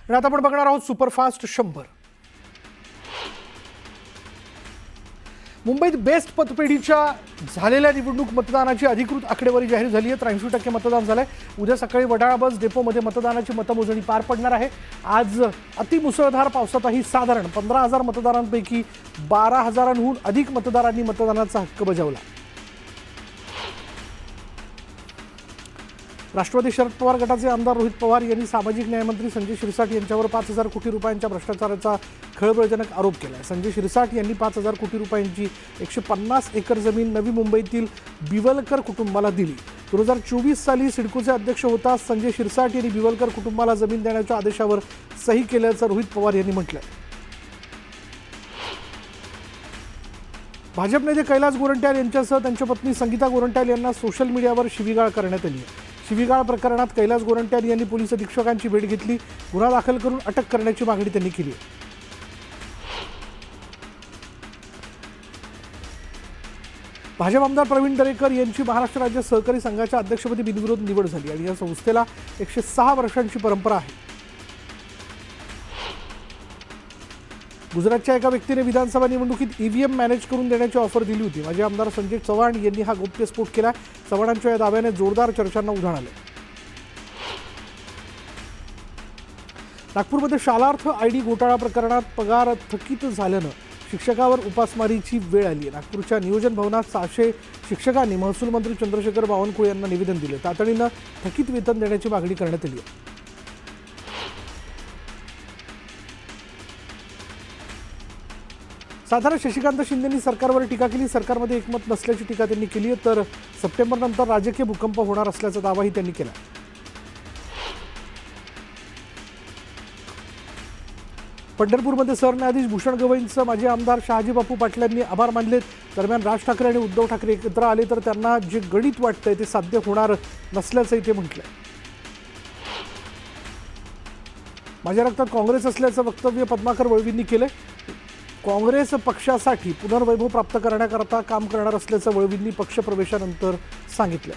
आणि आता आपण बघणार आहोत सुपरफास्ट 100. मुंबईत बेस्ट पतपेढीच्या झालेल्या निवडणूक मतदानाची अधिकृत आकडेवारी जाहीर झाली आहे. 83% मतदान झालंय. उद्या सकाळी वडाळा बस डेपोमध्ये मतदानाची मतमोजणी पार पडणार आहे. आज अतिमुसळधार पावसातही साधारण 15,000 मतदारांपैकी 12,000हून अधिक मतदारांनी मतदानाचा हक्क बजावला. राष्ट्रवादी शरद पवार गटाचे आमदार रोहित पवार यांनी सामाजिक न्यायमंत्री संजय शिरसाट यांच्यावर 5,000 कोटी रुपयांच्या भ्रष्टाचाराचा खळबळजनक आरोप केला आहे. संजय शिरसाट यांनी 5,000 कोटी रुपयांची 150 एकर जमीन नवी मुंबईतील बिवलकर कुटुंबाला दिली. 2024 साली सिडकोचे अध्यक्ष होता संजय शिरसाट यांनी बिवलकर कुटुंबाला जमीन देण्याच्या आदेशावर सही केल्याचं रोहित पवार यांनी म्हटलं. भाजप नेते कैलास गोरंट्याल यांच्यासह त्यांच्या पत्नी संगीता गोरंट्याल यांना सोशल मीडियावर शिवीगाळ करण्यात आली आहे. शिवीगाळ प्रकरणात कैलास गोरंट्याल यांनी पोलीस अधीक्षकांची भेट घेतली. गुन्हा दाखल करून अटक करण्याची मागणी त्यांनी केली. भाजप आमदार प्रवीण दरेकर यांची महाराष्ट्र राज्य सहकारी संघाच्या अध्यक्षपदी बिनविरोध निवड झाली आणि या संस्थेला 106 वर्षांची परंपरा आहे. गुजरातच्या एका व्यक्तीने विधानसभा निवडणुकीत ईव्हीएम मॅनेज करून देण्याची ऑफर दिली होती. माजी आमदार संजय चव्हाण यांनी हा गौप्यस्फोट केला. चव्हाणांच्या या दाव्याने जोरदार चर्चांना उधाण आले. नागपूरमध्ये शालार्थ आयडी घोटाळा प्रकरणात पगार थकीत झाल्यानं शिक्षकावर उपासमारीची वेळ आली आहे. नागपूरच्या नियोजन भवनात 600 शिक्षकांनी महसूल मंत्री चंद्रशेखर बावनकुळे यांना निवेदन दिले. तातडीनं थकीत वेतन देण्याची मागणी करण्यात आली आहे. सातारा शशिकांत शिंदेंनी सरकारवर टीका केली. सरकारमध्ये एकमत नसल्याची टीका त्यांनी केली आहे. तर सप्टेंबरनंतर राजकीय भूकंप होणार असल्याचा दावाही त्यांनी केला. पंढरपूरमध्ये सरन्यायाधीश भूषण गवईंचं माजी आमदार शहाजी बापू पाटील यांनी आभार मानलेत. दरम्यान राज ठाकरे आणि उद्धव ठाकरे एकत्र आले तर त्यांना जे गणित वाटतंय ते साध्य होणार नसल्याचंही ते म्हटलंय. माझ्या रक्तात काँग्रेस असल्याचं वक्तव्य पद्माकर वळवींनी केलंय. काँग्रेस पक्षासाठी पुनर्वैभव प्राप्त करण्याकरता काम करणार असल्याचं वळवींनी पक्षप्रवेशानंतर सांगितलं.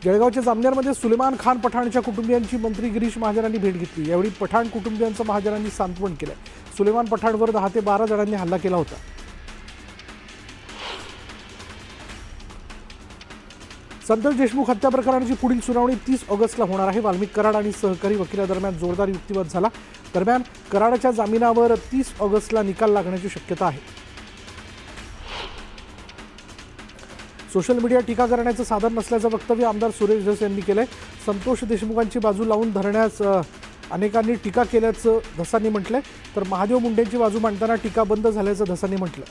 जळगावच्या जामनेरमध्ये सुलेमान खान पठाणच्या कुटुंबियांची मंत्री गिरीश महाजनांनी भेट घेतली. यावेळी पठाण कुटुंबियांचं महाजनांनी सांत्वन केलं. सुलेमान पठाणवर 10 ते 12 जणांनी हल्ला केला होता. संतोष देशमुख हत्या प्रकरणाची पुढील सुनावणी 30 ऑगस्टला होणार आहे. वाल्मिक कराड आणि सहकारी वकिलादरम्यान जोरदार युक्तिवाद झाला. दरम्यान कराडच्या जामिनावर 30 ऑगस्टला निकाल लागण्याची शक्यता आहे. सोशल मीडिया टीका करण्याचं साधन नसल्याचं वक्तव्य आमदार सुरेश धस यांनी केलंय. संतोष देशमुखांची बाजू लावून धरण्यास अनेकांनी टीका केल्याचं धसांनी म्हटलंय. तर महादेव मुंडेंची बाजू मांडताना टीका बंद झाल्याचं धसांनी म्हटलं.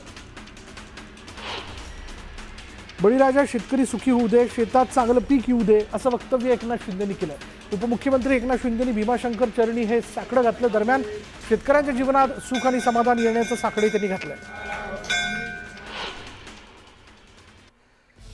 बळीराजा शेतकरी सुखी होऊ दे, शेतात चांगलं पीक येऊ दे असं वक्तव्य एकनाथ शिंदेंनी केलं. उपमुख्यमंत्री एकनाथ शिंदेंनी भीमाशंकर चरणी हे साकडं घातलं. दरम्यान शेतकऱ्यांच्या जीवनात सुख आणि समाधान येण्याचं साकडे त्यांनी घातलंय.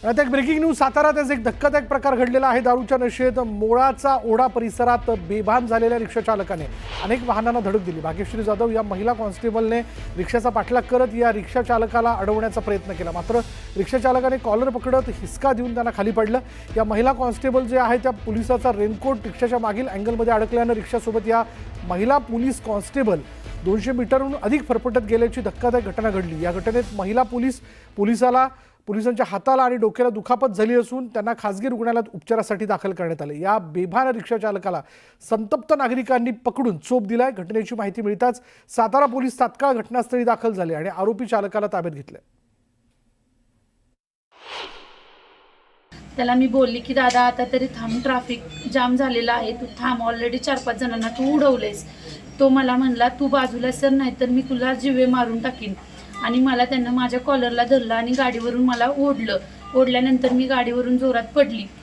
आता एक ब्रेकिंग न्यूज. साताऱ्यात आज एक धक्कादायक प्रकार घडलेला आहे. दारूच्या नशेत मोळाचा ओढा परिसरात बेभान झालेल्या रिक्षा चालकाने अनेक वाहनांना धडक दिली. भाग्यश्री जाधव या महिला कॉन्स्टेबलने रिक्षाचा पाठलाग करत या रिक्षा चालकाला अडवण्याचा प्रयत्न केला. मात्र रिक्षा चालकाने कॉलर पकडत हिसका देऊन त्यांना खाली पाडलं. या महिला कॉन्स्टेबल जे आहे त्या पोलिसाचा रेनकोट रिक्षाच्या मागील अँगलमध्ये अडकल्यानं रिक्षासोबत या महिला पोलीस कॉन्स्टेबल 200 मीटरहून अधिक फरफटत गेल्याची धक्कादायक घटना घडली. या घटनेत महिला पोलिसांच्या हाताला आणि डोक्याला दुखापत झाली असून त्यांना खासगी रुग्णालयात उपचारासाठी दाखल करण्यात आले. या बेभान रिक्षा चालकाला संतप्त नागरिकांनी पकडून चोप दिलाय. घटनेची माहिती मिळताच सातारा पोलीस तात्काळ घटनास्थळी दाखल झाले आणि आरोपी चालकाला ताब्यात घेतले. त्याला मी बोलली की दादा आता तरी थांब, ट्रॅफिक जाम झालेला आहे, तू थांब, ऑलरेडी 4-5 जणांना तू उडवलेस. तो मला म्हणला तू बाजूला सर, नाही तर मी तुला जीवे मारून टाकीन. आणि मला त्यांना माझ्या कॉलरला धरलं आणि गाडीवरून मला ओढल्यानंतर मी गाडीवरून जोरात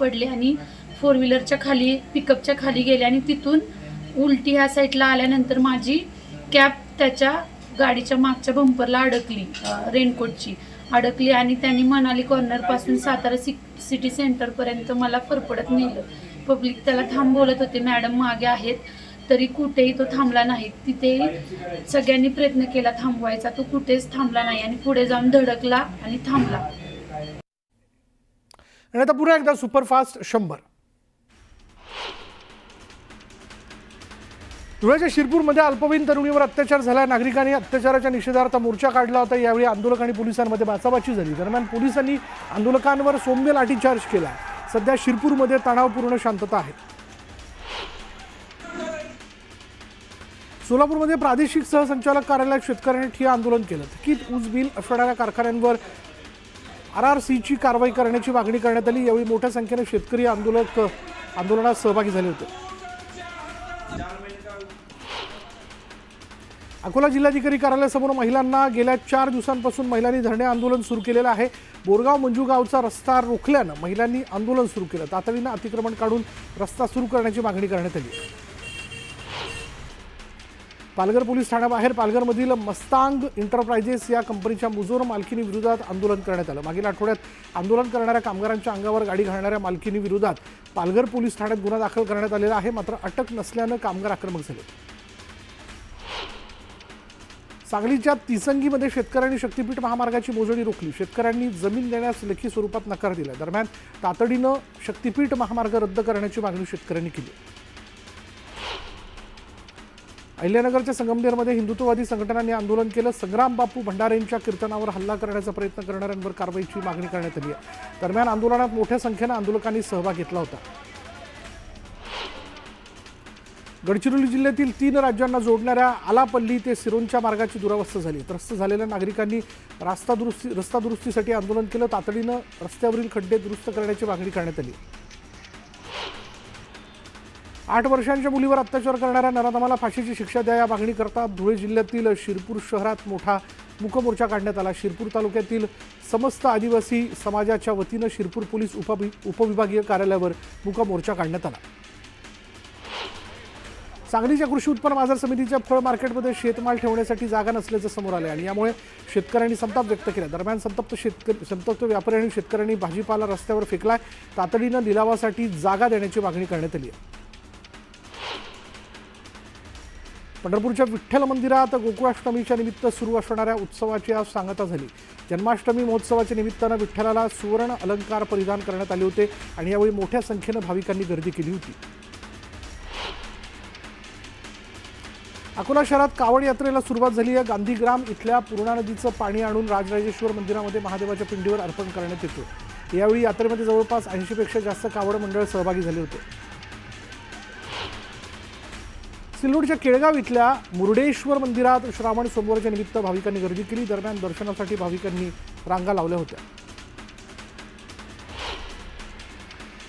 पडले आणि 4 व्हीलरच्या खाली, पिकअपच्या खाली गेले आणि तिथून उलटी ह्या साईडला आल्यानंतर माझी कॅप त्याच्या गाडीच्या मागच्या बंपरला अडकली, रेनकोटची अडकली आणि त्यांनी मनाली कॉर्नरपासून सातारा सिटी सेंटरपर्यंत मला फरफडत नेलं. पब्लिक त्याला थांब बोलत होते, मॅडम मागे आहेत, तरी कुठेही तो थांबला नाही. तिथे सगळ्यांनी प्रयत्न केला थांबवायचा, तो कुठेच थांबला नाही आणि पुढे जाऊन धडकला आणि थांबला. आणि आता पुन्हा एकदा सुपरफास्ट 100. धुळ्याच्या शिरपूरमध्ये अल्पवयीन तरुणीवर अत्याचार झाला. नागरिकांनी अत्याचाराच्या निषेधार्थ मोर्चा काढला होता. यावेळी आंदोलक आणि पोलिसांमध्ये बाचाबाची झाली. दरम्यान पोलिसांनी आंदोलकांवर सौम्य लाठीचार्ज केला. सध्या शिरपूरमध्ये तणावपूर्ण शांतता आहे. सोलापूरमध्ये प्रादेशिक सहसंचालक कार्यालयात शेतकऱ्यांनी ठिय्या आंदोलन केलं. थकीत ऊस बिल असणाऱ्या कारखान्यांवर RRCची कारवाई करण्याची मागणी करण्यात आली. यावेळी मोठ्या संख्येने शेतकरी आंदोलनात सहभागी झाले होते. अकोला जिल्हाधिकारी कार्यालयासमोर महिलांना गेल्या 4 दिवसांपासून महिलांनी धरणे आंदोलन सुरू केलेलं आहे. बोरगाव मंजूगावचा रस्ता रोखल्यानं महिलांनी आंदोलन सुरू केलं. तातडीनं अतिक्रमण काढून रस्ता सुरू करण्याची मागणी करण्यात आली. पालघर पोलीस ठाण्याबाहेर पालघरमधील मस्तांग एंटरप्राइजेस या कंपनीच्या मुजोर मालकीनी विरोधात आंदोलन करण्यात आलं. मागील आठवड्यात आंदोलन करणाऱ्या कामगारांच्या अंगावर गाडी घालणाऱ्या मालकीनी विरोधात पालघर पोलीस ठाण्यात गुन्हा दाखल करण्यात आलेला आहे. मात्र अटक नसल्यानं कामगार आक्रमक झाले. सांगलीच्या तिसंगीमध्ये शेतकऱ्यांनी शक्तीपीठ महामार्गाची मोजणी रोखली. शेतकऱ्यांनी जमीन देण्यास लेखी स्वरूपात नकार दिला. दरम्यान तातडीनं शक्तीपीठ महामार्ग रद्द करण्याची मागणी शेतकऱ्यांनी केली. अहिल्यानगरच्या संगमनेरमध्ये हिंदुत्ववादी संघटनांनी आंदोलन केलं. संग्राम बापू भंडारेंच्या कीर्तनावर हल्ला करण्याचा प्रयत्न करणाऱ्यांवर कारवाईची मागणी करण्यात आली आहे. दरम्यान आंदोलनात मोठ्या संख्येनं आंदोलकांनी सहभाग घेतला होता. गडचिरोली जिल्ह्यातील 3 राज्यांना जोडणाऱ्या आलापल्ली ते सिरोंचा मार्गाची दुरावस्था झाली. त्रस्त झालेल्या नागरिकांनी रस्ता दुरुस्तीसाठी आंदोलन केलं. तातडीनं रस्त्यावरील खड्डे दुरुस्त करण्याची मागणी करण्यात आली. 8 वर्षांच्या मुलीवर अत्याचार करणाऱ्या नराधमाला फाशीची शिक्षा द्या या मागणी करता धुळे जिल्ह्यातील शिरपूर शहरात मोठा मूकमोर्चा काढण्यात आला. शिरपूर तालुक्यातील समस्त आदिवासी समाजाच्या वतीनं शिरपूर पोलीस उपविभागीय कार्यालयावर मूकमोर्चा काढण्यात आला. सांगलीच्या कृषी उत्पन्न बाजार समितीच्या फळ मार्केटमध्ये शेतमाल ठेवण्यासाठी जागा नसल्याचं समोर आलं आणि यामुळे शेतकऱ्यांनी संताप व्यक्त केला. दरम्यान संतप्त व्यापारी आणि शेतकऱ्यांनी भाजीपाला रस्त्यावर फेकलाय. तातडीनं लिलावासाठी जागा देण्याची मागणी करण्यात आली आहे. पंढरपूरच्या विठ्ठल मंदिरात गोकुळाष्टमीच्या निमित्त सुरू असणाऱ्या उत्सवाची आज सांगता झाली. जन्माष्टमी महोत्सवाच्या निमित्तानं विठ्ठलाला सुवर्ण अलंकार परिधान करण्यात आले होते आणि यावेळी मोठ्या संख्येनं भाविकांनी गर्दी केली होती. अकोला शहरात कावड यात्रेला सुरुवात झाली आहे. गांधीग्राम इथल्या पूर्णा नदीचं पाणी आणून राजराजेश्वर मंदिरामध्ये महादेवाच्या पिंडीवर अर्पण करण्यात येतं. यावेळी यात्रेमध्ये जवळपास 80पेक्षा जास्त कावड मंडळ सहभागी झाले होते. सिल्लोडच्या केळगाव इथल्या मुर्डेश्वर मंदिरात श्रावण सोमवारच्या निमित्त भाविकांनी गर्दी केली. दरम्यान दर्शनासाठी भाविकांनी रांगा लावल्या होत्या.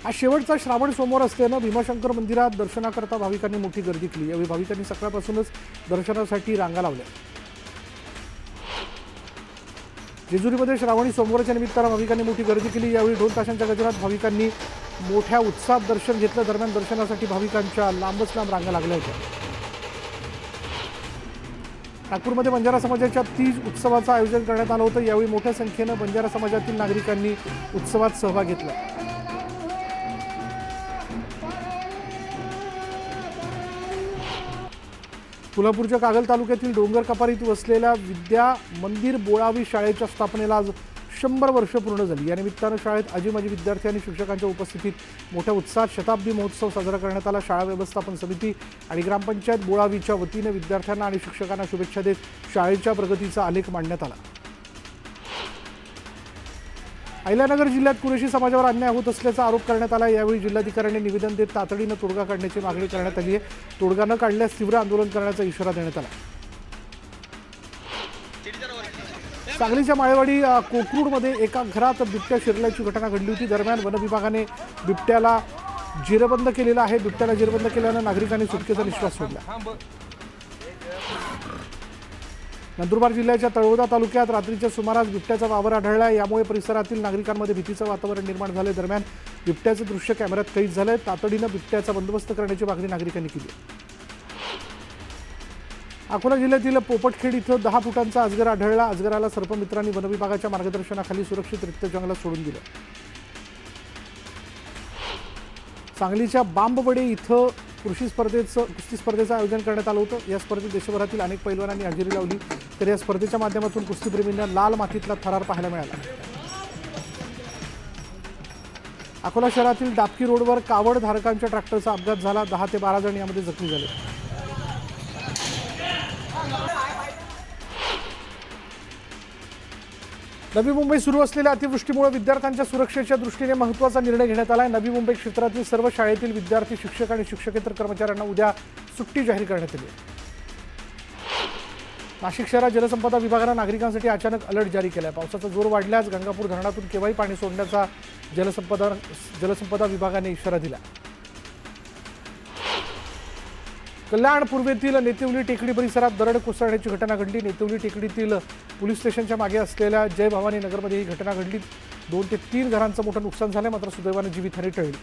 आज शेवटचा श्रावण सोमवार असल्यानं भीमाशंकर मंदिरात दर्शनाकरता भाविकांनी मोठी गर्दी केली. यावेळी भाविकांनी सकाळपासूनच दर्शनासाठी रांगा लावल्या. जेजुरीमध्ये श्रावणी सोमवारच्या निमित्तानं भाविकांनी मोठी गर्दी केली. यावेळी 2 तासांच्या गजरात भाविकांनी मोठ्या उत्साहात दर्शन घेतलं. दरम्यान दर्शनासाठी भाविकांच्या लांबच लांब रांगा लागल्या होत्या. नागपूरमध्ये बंजारा समाजाच्या तीज उत्सवाचं आयोजन करण्यात आलं होतं. यावेळी मोठ्या संख्येनं बंजारा समाजातील नागरिकांनी उत्सवात सहभाग घेतला. कोल्हापूरच्या कागल तालुक्यातील डोंगर कपारीत वसलेल्या विद्या मंदिर बोळावी शाळेच्या स्थापनेला आज 100 वर्ष पूर्ण झाली. या निमित्तानं शाळेत आजी माजी विद्यार्थी आणि शिक्षकांच्या उपस्थितीत मोठ्या उत्साहात शताब्दी महोत्सव साजरा करण्यात आला. शाळा व्यवस्थापन समिती आणि ग्रामपंचायत बोळावीच्या वतीने विद्यार्थ्यांना आणि शिक्षकांना शुभेच्छा देत शाळेच्या प्रगतीचा आलेख मांडण्यात आला. अहिल्यानगर जिल्ह्यात कुरेशी समाजावर अन्याय होत असल्याचा आरोप करण्यात आला. यावेळी जिल्हाधिकाऱ्यांनी निवेदन देत तातडीनं तोडगा काढण्याची मागणी करण्यात आली आहे. तोडगा न काढल्यास तीव्र आंदोलन करण्याचा इशारा देण्यात आला. सांगलीच्या माळेवाडी कोकरूडमध्ये एका घरात बिबट्या शिरल्याची घटना घडली होती. दरम्यान वनविभागाने बिबट्याला जेरबंद केलेला आहे. बिबट्याला जेरबंद केल्यानं नागरिकांनी सुटकेचा निश्वास सोडला. नंदुरबार जिल्ह्याच्या तळोदा तालुक्यात रात्रीच्या सुमारास बिबट्याचा वावर आढळला. यामुळे परिसरातील नागरिकांमध्ये भीतीचं वातावरण निर्माण झाले. दरम्यान बिबट्याचं दृश्य कॅमेऱ्यात कैद झालंय. तातडीनं बिबट्याचा बंदोबस्त करण्याची मागणी नागरिकांनी केली. अकोला जिल्ह्यातील पोपटखेड इथं 10 फुटांचा अजगर आढळला. अजगराला सर्पमित्रांनी वनविभागाच्या मार्गदर्शनाखाली सुरक्षितरित्या जंगलात सोडून दिलं. सांगलीच्या बांबवडे इथं कुस्ती स्पर्धेचं आयोजन करण्यात आलं होतं. या स्पर्धेत देशभरातील अनेक पैलवानांनी हजेरी लावली. तर या स्पर्धेच्या माध्यमातून कुस्तीप्रेमींना लाल मातीतला थरार पाहायला मिळाला. अकोला शहरातील डाबकी रोडवर कावड धारकांच्या ट्रॅक्टरचा अपघात झाला. 10 ते 12 जण यामध्ये जखमी झाले. नवी मुंबईत सुरू असलेल्या अतिवृष्टीमुळे विद्यार्थ्यांच्या सुरक्षेच्या दृष्टीने महत्त्वाचा निर्णय घेण्यात आला आहे. नवी मुंबई क्षेत्रातील सर्व शाळेतील विद्यार्थी, शिक्षक आणि शिक्षकेतर कर्मचाऱ्यांना उद्या सुट्टी जाहीर करण्यात आली आहे. नाशिक शहरात जलसंपदा विभागानं नागरिकांसाठी अचानक अलर्ट जारी केला आहे. पावसाचा जोर वाढल्यास गंगापूर धरणातून केव्हाही पाणी सोडण्याचा जलसंपदा विभागाने इशारा दिला. कल्याण पूर्वेतील नेतिवली टेकडी परिसरात दरड कोसळण्याची घटना घडली. नेतिवली टेकडीतील पोलीस स्टेशनच्या मागे असलेल्या जय भवानी नगरमध्ये ही घटना घडली. 2 ते 3 घरांचं मोठं नुकसान झालं, मात्र सुदैवाने जीवितहानी टळली.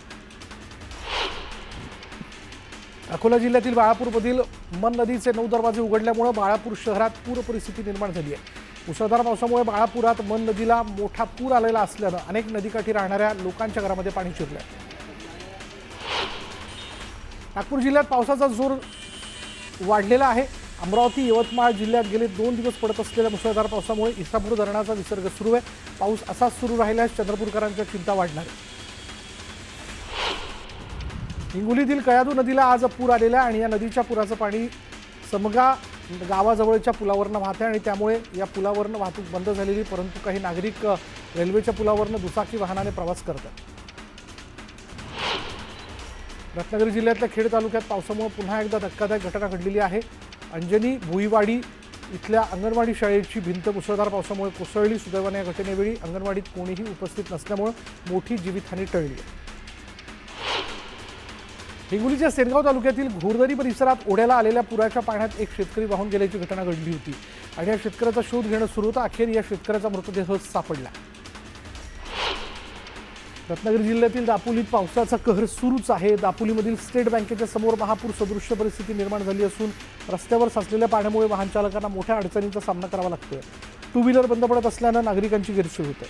अकोला जिल्ह्यातील बाळापूरमधील मन नदीचे 9 दरवाजे उघडल्यामुळे बाळापूर शहरात पूर परिस्थिती निर्माण झाली आहे. मुसळधार पावसामुळे बाळापुरात मन नदीला मोठा पूर आलेला असल्यानं अनेक नदीकाठी राहणाऱ्या लोकांच्या घरामध्ये पाणी शिरलं आहे. नागपूर जिल्ह्यात पावसाचा जोर वाढलेला आहे. अमरावती, यवतमाळ जिल्ह्यात गेले 2 दिवस पडत असलेल्या मुसळधार पावसामुळे इसापूर धरणाचा विसर्ग सुरू आहे. पाऊस असाच सुरू राहिल्यास चंद्रपूरकरांच्या चिंता वाढणार आहे. हिंगोलीतील कयाधू नदीला आज पूर आलेला आहे आणि या नदीच्या पुराचं पाणी समगा गावाजवळच्या पुलावरनं वाहते आणि त्यामुळे या पुलावरनं वाहतूक बंद झालेली, परंतु काही नागरिक रेल्वेच्या पुलावरनं दुचाकी वाहनाने प्रवास करतात. रत्नागिरी जिल्ह्यातल्या खेड तालुक्यात पावसामुळे पुन्हा एकदा धक्कादायक घटना घडलेली आहे. अंजनी भुईवाडी इथल्या अंगणवाडी शाळेची भिंत मुसळधार पावसामुळे कोसळली. सुदैवाने या घटनेवेळी अंगणवाडीत कोणीही उपस्थित नसल्यामुळे मोठी जीवितहानी टळली. हिंगोलीच्या सेनगाव तालुक्यातील घोरदरी परिसरात ओढ्याला आलेल्या पुराच्या पाण्यात एक शेतकरी वाहून गेल्याची घटना घडली होती आणि या शेतकऱ्याचा शोध घेणं सुरू होतं. अखेर या शेतकऱ्याचा मृतदेह सापडला. रत्नागिरी जिल्ह्यातील दापोलीत पावसाचा कहर सुरूच आहे. दापोलीमधील स्टेट बँकेच्या समोर महापूर सदृश्य परिस्थिती निर्माण झाली असून रस्त्यावर साचलेल्या पाण्यामुळे वाहन चालकांना मोठ्या अडचणींचा सामना करावा लागतोय. 2 व्हीलर बंद पडत असल्यानं नागरिकांची गैरसोय होते.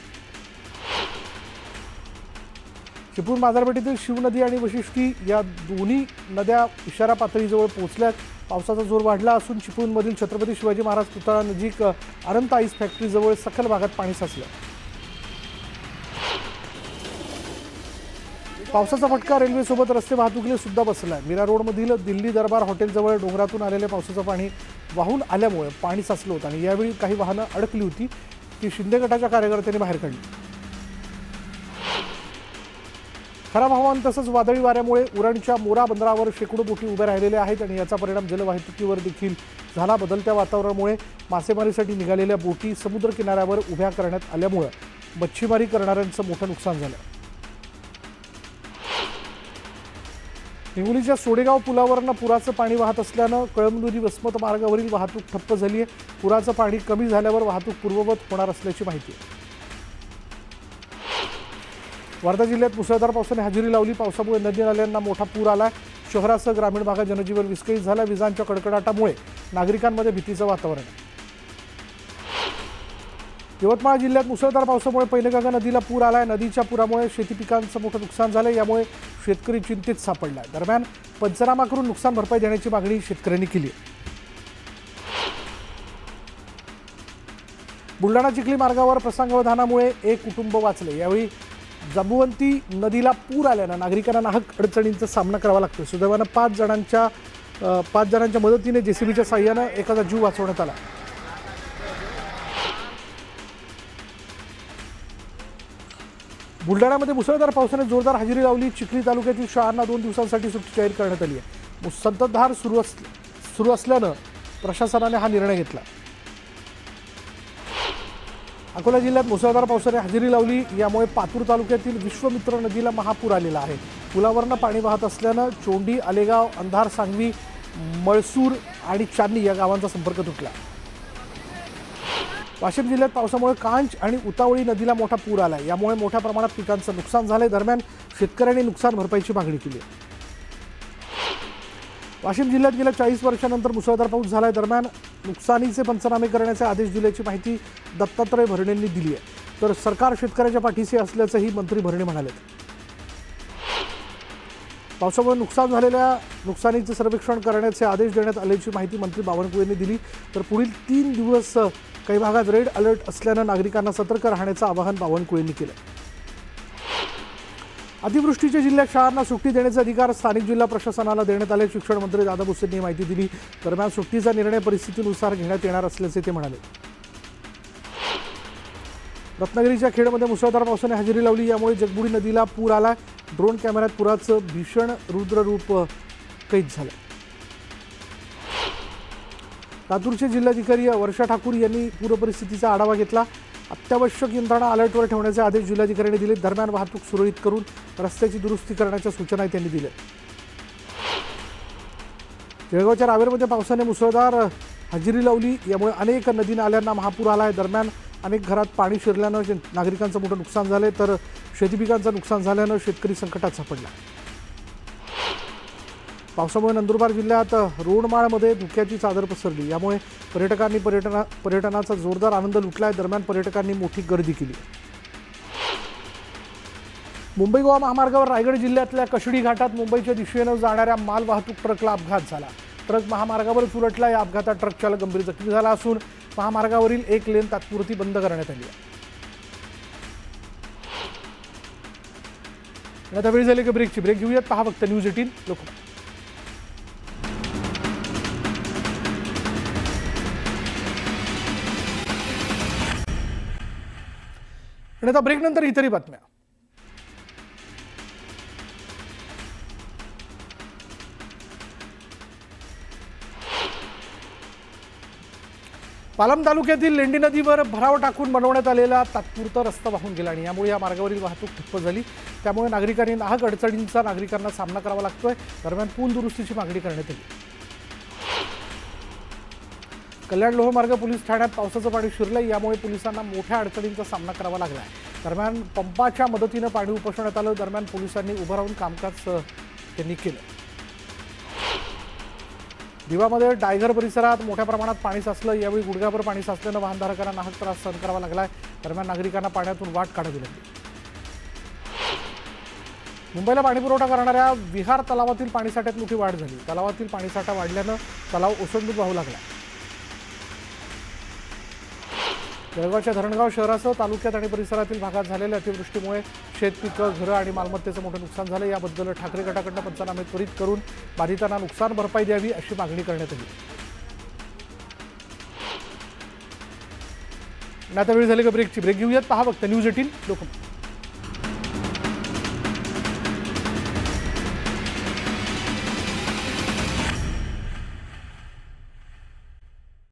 चिपळूण बाजारपेठेतील शिवनदी आणि वशिष्ठी या दोन्ही नद्या इशारा पातळीजवळ पोहोचल्यात. पावसाचा जोर वाढला असून चिपळूणमधील छत्रपती शिवाजी महाराज पुतळा नजीक अनंत आईस फॅक्टरीजवळ सखल भागात पाणी साचलं. पावसाचा फटका रेल्वेसोबत रस्ते वाहतुकीला सुद्धा बसला. मीरा रोडमधील दिल्ली दरबार हॉटेलजवळ डोंगरातून आलेल्या पावसाचं पाणी वाहून आल्यामुळे पाणी साचलं होतं आणि यावेळी काही वाहनं अडकली होती. ती शिंदे गटाच्या कार्यकर्त्यांनी बाहेर काढली. खराब हवामान तसंच वादळी वाऱ्यामुळे उरणच्या मोरा बंदरावर शेकडो बोटी उभ्या राहिलेल्या आहेत आणि याचा परिणाम जलवाहतुकीवर देखील झाला. बदलत्या वातावरणामुळे मासेमारीसाठी निघालेल्या बोटी समुद्र किनाऱ्यावर उभ्या करण्यात आल्यामुळे मच्छीमारी करणाऱ्यांचं मोठं नुकसान झालं. हिंगोलीच्या सोडेगाव पुलावरनं पुराचं पाणी वाहत असल्यानं कळमनुरी वसमत मार्गावरील वाहतूक ठप्प झाली आहे. पुराचं पाणी कमी झाल्यावर वाहतूक पूर्ववत होणार असल्याची माहिती आहे. वर्धा जिल्ह्यात मुसळधार पावसाने हजेरी लावली. पावसामुळे नदी नाल्यांना मोठा पूर आला. शहरासह ग्रामीण भागात जनजीवन विस्कळीत झाला. विजांच्या कडकडाटामुळे नागरिकांमध्ये भीतीचं वातावरण आहे. यवतमाळ जिल्ह्यात मुसळधार पावसामुळे पैनगंगा नदीला पूर आलाय. नदीच्या पुरामुळे शेती पिकांचं मोठं नुकसान झालं. यामुळे शेतकरी चिंतेत सापडला. दरम्यान पंचनामा करून नुकसान भरपाई देण्याची मागणी शेतकऱ्यांनी केली आहे. बुलढाणा चिखली मार्गावर प्रसंगावधानामुळे एक कुटुंब वाचले. यावेळी जांबुवंती नदीला पूर आल्यानं नागरिकांना नाहक अडचणींचा सामना करावा लागतो. सुदैवानं 5 जणांच्या मदतीने जेसीबीच्या साह्यानं एखादा जीव वाचवण्यात आला. बुलढाण्यामध्ये मुसळधार पावसाने जोरदार हजेरी लावली. चिखली तालुक्यातील शाळांना 2 दिवसांसाठी सुट्टी जाहीर करण्यात आली आहे. संततधार सुरू असल्यानं प्रशासनाने हा निर्णय घेतला. अकोला जिल्ह्यात मुसळधार पावसाने हजेरी लावली. यामुळे पातूर तालुक्यातील विश्वमित्र नदीला महापूर आलेला आहे. पुलावरनं पाणी वाहत असल्यानं चोंडी, आलेगाव, अंधार, सांगवी, मळसूर आणि चांदणी या गावांचा संपर्क तुटला. वाशिम जिल्ह्यात पावसामुळे कांच आणि उतावळी नदीला मोठा पूर आला. यामुळे मोठ्या प्रमाणात पिकांचं नुकसान झालंय. दरम्यान शेतकऱ्यांनी नुकसान भरपाईची मागणी केली. वाशिम जिल्ह्यात गेल्या 40 वर्षांनंतर मुसळधार पाऊस झालाय. दरम्यान नुकसानीचे पंचनामे करण्याचे आदेश दिल्याची माहिती दत्तात्रय भरणेंनी दिली आहे. तर सरकार शेतकऱ्याच्या पाठीशी असल्याचंही मंत्री भरणे म्हणाले. पावसामुळे नुकसान झालेल्या नुकसानीचे सर्वेक्षण करण्याचे आदेश देण्यात आल्याची माहिती मंत्री बावनकुळेंनी दिली. तर पुढील 3 दिवस काही भागात रेड अलर्ट असल्यानं नागरिकांना सतर्क राहण्याचं आवाहन बावनकुळेंनी केलं. अतिवृष्टीच्या जिल्ह्यात शाळांना सुट्टी देण्याचे अधिकार स्थानिक जिल्हा प्रशासनाला देण्यात आले. शिक्षण मंत्री दादा भुसेंनी माहिती दिली. दरम्यान सुट्टीचा निर्णय परिस्थितीनुसार घेण्यात येणार असल्याचे ते म्हणाले. रत्नागिरीच्या खेडमध्ये मुसळधार पावसाने हजेरी लावली. यामुळे जगबुडी नदीला पूर आला. ड्रोन कॅमेऱ्यात पुराचं भीषण रुद्ररूप कैद झालं. लातूरचे जिल्हाधिकारी वर्षा ठाकूर यांनी पूरपरिस्थितीचा आढावा घेतला. अत्यावश्यक यंत्रणा अलर्टवर ठेवण्याचे आदेश जिल्हाधिकाऱ्यांनी दिले. दरम्यान वाहतूक सुरळीत करून रस्त्याची दुरुस्ती करण्याच्या सूचनाही त्यांनी दिल्या. जळगावच्या रावेरमध्ये पावसाने मुसळधार हजेरी लावली. यामुळे अनेक नदी नाल्यांना महापूर आला आहे. दरम्यान अनेक घरात पाणी शिरल्यानं नागरिकांचं मोठं नुकसान झालं तर शेती पिकांचं नुकसान झाल्यानं शेतकरी संकटात सापडला. पावसामुळे नंदुरबार जिल्ह्यात रोणमाळमध्ये धुक्याची चादर पसरली. यामुळे पर्यटकांनी पर्यटनाचा जोरदार आनंद लुटला आहे. दरम्यान पर्यटकांनी मोठी गर्दी केली. मुंबई गोवा महामार्गावर रायगड जिल्ह्यातल्या कशडी घाटात मुंबईच्या दिशेनं जाणाऱ्या माल वाहतूक ट्रकला अपघात झाला. ट्रक महामार्गावरच उलटला. या अपघातात ट्रक चालक गंभीर जखमी झाला असून महामार्गावरील एक लेन तात्पुरती बंद करण्यात आली आहे. आता वेळ झाली की ब्रेक घेऊयात. पहा फक्त न्यूज 18 लोकमत. आणि आता ब्रेक नंतर इतरही बातम्या. पालम तालुक्यातील लेंडी नदीवर भराव टाकून बनवण्यात आलेला तात्पुरता रस्ता वाहून गेला आणि यामुळे या मार्गावरील वाहतूक ठप्प झाली. त्यामुळे नागरिकांनी नाहक अडचणींचा नागरिकांना सामना करावा लागतोय. दरम्यान पूल दुरुस्तीची मागणी करण्यात आली. कल्याण लोहमार्ग पोलीस ठाण्यात पावसाचं पाणी शिरलंय. यामुळे पोलिसांना मोठ्या अडचणींचा सामना करावा लागला आहे. दरम्यान पंपाच्या मदतीनं पाणी उपसण्यात आलं. दरम्यान पोलिसांनी उभं राहून कामकाज त्यांनी केलं. दिवामध्ये डायघर परिसरात मोठ्या प्रमाणात पाणी साचलं. यावेळी गुडघ्याभर पाणी साचल्यानं वाहनधारकांना नाहक त्रास सहन करावा लागलाय. दरम्यान नागरिकांना पाण्यातून वाट काढावी लागली. मुंबईला पाणीपुरवठा करणाऱ्या विहार तलावातील पाणीसाठ्यात मोठी वाढ झाली. तलावातील पाणीसाठा वाढल्यानं तलाव ओसंडून वाहू लागला. जळगावच्या धरणगाव शहरासह तालुक्यात आणि परिसरातील भागात झालेल्या अतिवृष्टीमुळे शेतपिकं, घरं आणि मालमत्तेचं मोठं नुकसान झालं. याबद्दल ठाकरे गटाकडून पंचनामे त्वरित करून बाधितांना नुकसान भरपाई द्यावी अशी मागणी करण्यात आली. आता वेळ झाली का ब्रेक घेऊयात. पहा फक्त न्यूज 18 लोकमत.